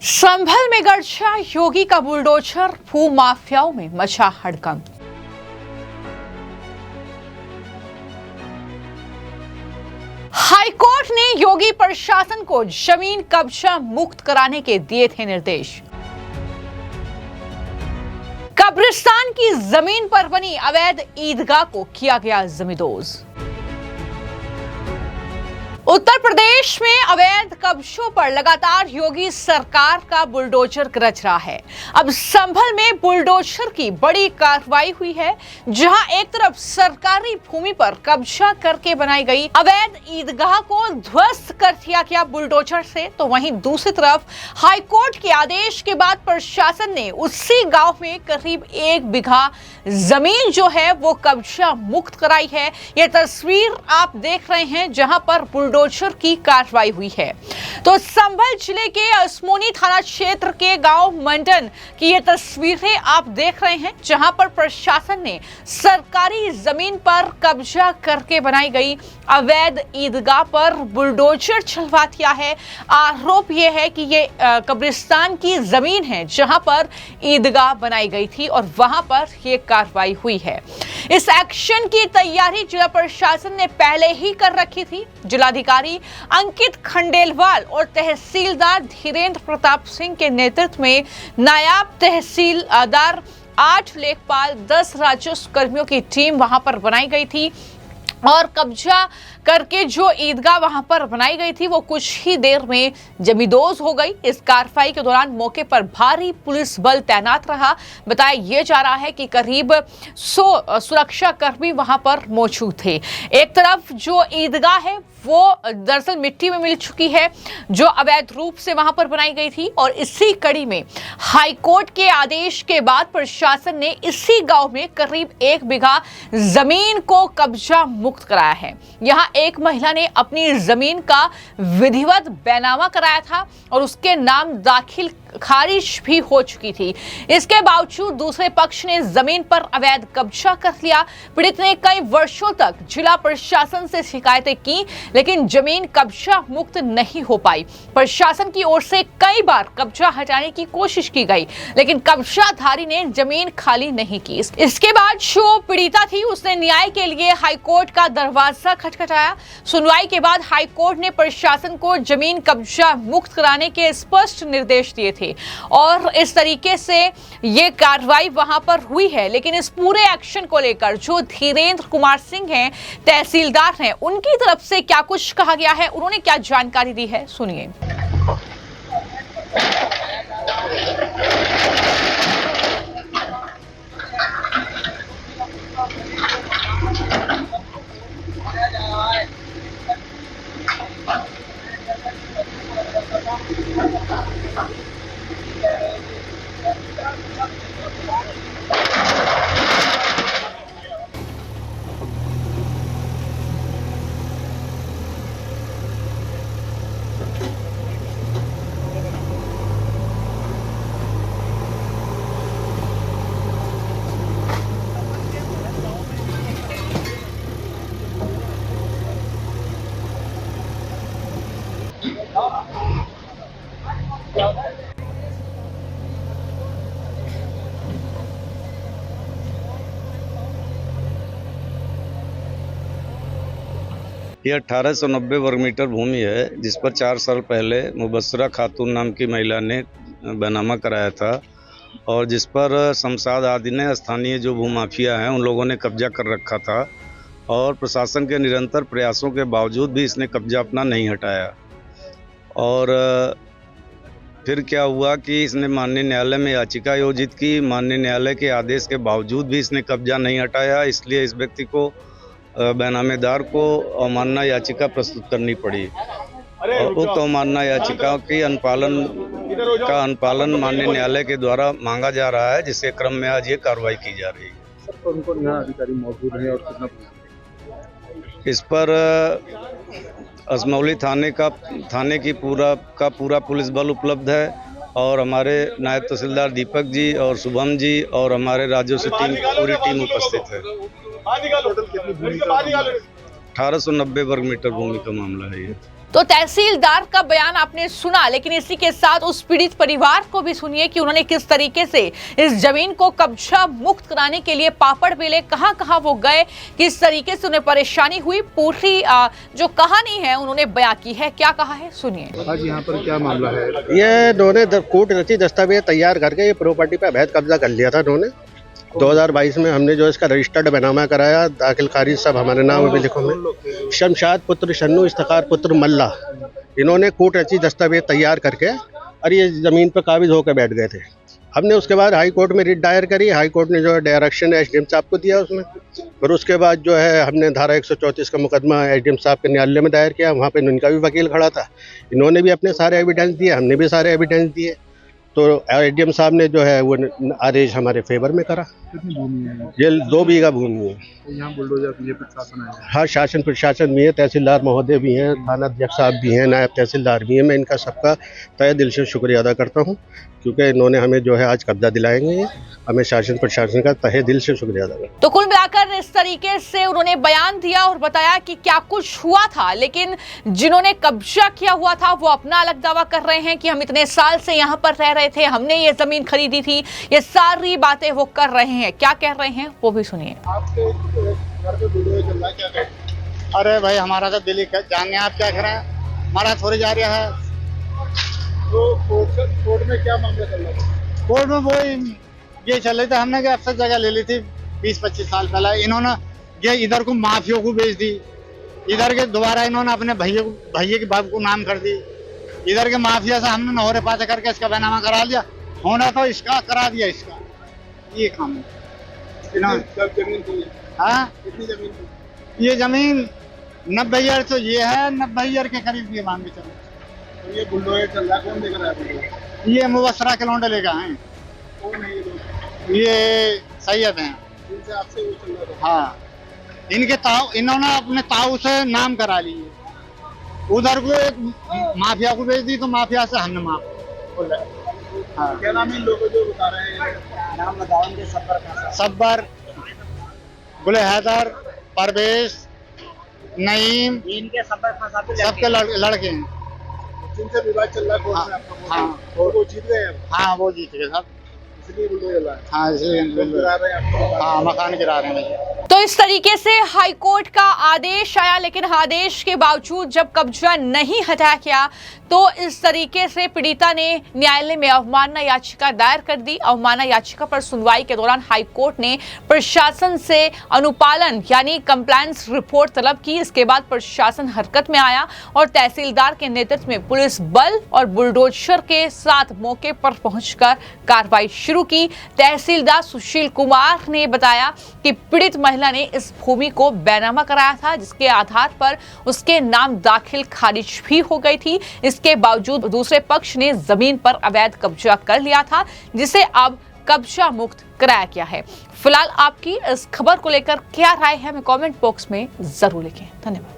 संभल में गरजा योगी का बुलडोजर, भू माफियाओं में मचा हड़कंप। हाईकोर्ट ने योगी प्रशासन को जमीन कब्जा मुक्त कराने के दिए थे निर्देश। कब्रिस्तान की जमीन पर बनी अवैध ईदगाह को किया गया जमींदोज। उत्तर प्रदेश में अवैध कब्जों पर लगातार योगी सरकार का बुलडोजर गरज रहा है। अब संभल में बुलडोजर की बड़ी कार्रवाई हुई है, जहां एक तरफ सरकारी भूमि पर कब्जा करके बनाई गई अवैध ईदगाह को ध्वस्त कर दिया गया बुलडोजर से, तो वहीं दूसरी तरफ हाईकोर्ट के आदेश के बाद प्रशासन ने उसी गांव में करीब 1 बीघा जमीन जो है वो कब्जा मुक्त कराई है। यह तस्वीर आप देख रहे हैं जहां पर बुलडोजर की कार्रवाई हुई है। तो संभल जिले के असमोनी थाना क्षेत्र के गांव मंडन की ये तस्वीरें आप देख रहे हैं, जहां पर प्रशासन ने सरकारी जमीन पर कब्जा करके बनाई गई अवैध ईदगाह पर बुलडोजर चलवा दिया है। आरोप यह है कि ये कब्रिस्तान की जमीन है जहां पर ईदगाह बनाई गई थी और वहां पर यह कार्रवाई हुई है। इस एक्शन की तैयारी जिला प्रशासन ने पहले ही कर रखी थी। जिलाधिकारी अंकित खंडेलवाल और तहसीलदार धीरेन्द्र प्रताप सिंह के नेतृत्व में नायब तहसीलदार 8 लेखपाल 10 राजस्व कर्मियों की टीम वहां पर बनाई गई थी और कब्जा करके जो ईदगाह वहां पर बनाई गई थी वो कुछ ही देर में जमींदोज हो गई। इस कार्रवाई के दौरान मौके पर भारी पुलिस बल तैनात रहा। बताया यह जा रहा है कि करीब 100 सुरक्षा कर्मी वहां पर मौजूद थे। एक तरफ जो ईदगाह है वो दरअसल मिट्टी में मिल चुकी है, जो अवैध रूप से वहां पर बनाई गई थी, और इसी कड़ी में हाईकोर्ट के आदेश के बाद प्रशासन ने इसी गांव में करीब 1 बीघा जमीन को कब्जा मुक्त कराया है। यहां एक महिला ने अपनी जमीन का विधिवत बैनामा कराया था और उसके नाम दाखिल खारिज भी हो चुकी थी। इसके बावजूद दूसरे पक्ष ने जमीन पर अवैध कब्जा कर लिया। पीड़ित ने कई वर्षों तक जिला प्रशासन से शिकायतें की, लेकिन जमीन कब्जा मुक्त नहीं हो पाई। प्रशासन की ओर से कई बार कब्जा हटाने की कोशिश की गई, लेकिन कब्जाधारी ने जमीन खाली नहीं की। इसके बाद जो पीड़िता थी उसने न्याय के लिए हाईकोर्ट का दरवाजा खटखटाया। सुनवाई के बाद हाईकोर्ट ने प्रशासन को जमीन कब्जा मुक्त कराने के स्पष्ट निर्देश दिए थे और इस तरीके से ये कार्रवाई वहां पर हुई है। लेकिन इस पूरे एक्शन को लेकर जो धीरेन्द्र कुमार सिंह हैं, तहसीलदार हैं, उनकी तरफ से क्या कुछ कहा गया है, उन्होंने क्या जानकारी दी है, सुनिए। यह 1890 वर्ग मीटर भूमि है, जिस पर 4 साल पहले मुबस्सरा खातून नाम की महिला ने बैनामा कराया था और जिस पर शमशाद आदि ने, स्थानीय जो भूमाफिया हैं, उन लोगों ने कब्जा कर रखा था और प्रशासन के निरंतर प्रयासों के बावजूद भी इसने कब्जा अपना नहीं हटाया। और फिर क्या हुआ कि इसने माननीय न्यायालय में याचिका योजित की। माननीय न्यायालय के आदेश के बावजूद भी इसने कब्जा नहीं हटाया, इसलिए इस व्यक्ति को बैनामेदार को अवमानना याचिका प्रस्तुत करनी पड़ी और उक्त अवमानना याचिका की अनुपालन माननीय न्यायालय के द्वारा मांगा जा रहा है, जिसके क्रम में आज ये कार्रवाई की जा रही है। कौन-कौन यहाँ अधिकारी मौजूद हैं और कितना इस पर असमौली थाने की पूरा पुलिस बल उपलब्ध है और हमारे नायब तहसीलदार दीपक जी और शुभम जी और हमारे राजस्व पूरी टीम उपस्थित है। 1890 वर्ग मीटर भूमि का मामला है ये। तो तहसीलदार का बयान आपने सुना, लेकिन इसी के साथ उस पीड़ित परिवार को भी सुनिए कि उन्होंने किस तरीके से इस जमीन को कब्जा मुक्त कराने के लिए पापड़ बेले, कहां कहां वो गए, किस तरीके से उन्हें परेशानी हुई, पूरी जो कहानी है उन्होंने बयां की है। क्या कहा है सुनिए। आज यहाँ पर क्या मामला है? ये इन्होंने कोर्ट रची दस्तावेज तैयार करके ये प्रॉपर्टी पे अवैध कब्जा कर लिया था इन्होंने। 2022 में हमने जो इसका रजिस्टर्ड बनामा कराया, दाखिल खारिज सब हमारे नाम पे लिखो में। शमशाद पुत्र शन्नू, इफ्तिखार पुत्र मल्ला, इन्होंने कोर्ट रची दस्तावेज तैयार करके और ये ज़मीन पर काबिज होकर बैठ गए थे। हमने उसके बाद हाई कोर्ट में रिट दायर करी। हाई कोर्ट ने जो है डायरेक्शन एसडीएम साहब को दिया उसमें। फिर उसके बाद जो है हमने धारा 134 का मुकदमा एसडीएम साहब के न्यायालय में दायर किया। वहाँ पे इनका भी वकील खड़ा था, इन्होंने भी अपने सारे एविडेंस दिए, हमने भी सारे एविडेंस दिए। तो एसडीएम साहब ने जो है वो आदेश हमारे फेवर में करा। कितनी भूमि है? ये 2 बीघा भूमि है। तो यहाँ बुलडोजर के लिए प्रशासन आया है। हाँ, शासन प्रशासन भी है, तहसीलदार महोदय भी हैं, थाना अध्यक्ष साहब भी हैं, नायब तहसीलदार भी हैं। मैं इनका सबका तहे दिल से शुक्रिया अदा करता हूँ, क्योंकि इन्होंने हमें जो है आज कब्जा दिलाएंगे। हमें शासन प्रशासन का तहे दिल से शुक्रिया अदा करता हूं। तो कुल मिलाकर इस तरीके से उन्होंने बयान दिया और बताया कि क्या कुछ हुआ था, लेकिन जिन्होंने कब्जा किया हुआ था वो अपना अलग दावा कर रहे हैं कि हम इतने साल से यहाँ पर रह रहे थे, हमने ये जमीन खरीदी थी। ये सारी बातें वो कर रहे हैं। क्या कह रहे हैं वो भी सुनिए। आपके घर पे बुलडोजर चल रहा है, क्या कहें? अरे भाई हमारा तो दिल्ली जाने आप क्या करें, हमारा थोड़ी जा रहा है। तो कोर्ट में क्या मामला चल रहा है? कोर्ट में वही ये चल रही थी, हमने क्या अफसर जगह ले ली थी 20-25 साल पहले। इन्होंने ये इधर को माफियों को बेच दी, इधर के दोबारा इन्होंने अपने भैया के बाप को नाम कर दी। इधर के माफिया से हमने नहरे पाते करके इसका बैनामा करा लिया। होना तो इसका करा दिया, इसका ये काम है। जमीन थी? हाँ, कितनी जमीन थी? ये जमीन 90 ईयर तो ये है, 90 ईयर के करीब ये मान के चलो। तो ये बुलडोजर चल रहा है, कौन देख रहा है बुलडोजर? ये मुबसरा के लौंडे लेकर आए, कौन है ये लोग? ये सैयद हैं। इनसे आपसे वो चल रहा था? हाँ, इनके ताऊ, इन्होंने अपने ताऊ से नाम करा लिए। उधर को एक माफिया को भेज दी, तो माफिया से हमने माफ बोला। हाँ, क्या नाम है इन लोगों जो बता रहे हैं? नाम बताओ इनके। सब्बर, गुले हैदर, परवेश, नईम, इनके सबके लड़के हैं। जिनसे विवाद चल रहा है कोर्ट में आपका? हाँ, वो जीत गए हैं? हाँ वो जीत गए सब। इसलिए बुलडोजर चल रहा है? हाँ, इसलिए गिरा रहे हैं आपको? हाँ, मकान गिरा रहे हैं। तो इस तरीके से हाई कोर्ट का आदेश आया, लेकिन आदेश के बावजूद जब कब्जा नहीं हटाया गया तो इस तरीके से पीड़िता ने न्यायालय में अवमानना याचिका दायर कर दी। अवमानना याचिका पर सुनवाई के दौरान हाई कोर्ट ने प्रशासन से अनुपालन यानी कंप्लायंस रिपोर्ट तलब की। इसके बाद प्रशासन हरकत में आया और तहसीलदार के नेतृत्व में पुलिस बल और बुलडोजर के साथ मौके पर पहुंचकर कार्रवाई शुरू की। तहसीलदार सुशील कुमार ने बताया कि पीड़ित महिला ने इस भूमि को बैनामा कराया था, जिसके आधार पर उसके नाम दाखिल खारिज भी हो गई थी। इसके बावजूद दूसरे पक्ष ने जमीन पर अवैध कब्जा कर लिया था, जिसे अब कब्जा मुक्त कराया गया है। फिलहाल आपकी इस खबर को लेकर क्या राय है, हमें कमेंट बॉक्स में जरूर लिखें। धन्यवाद।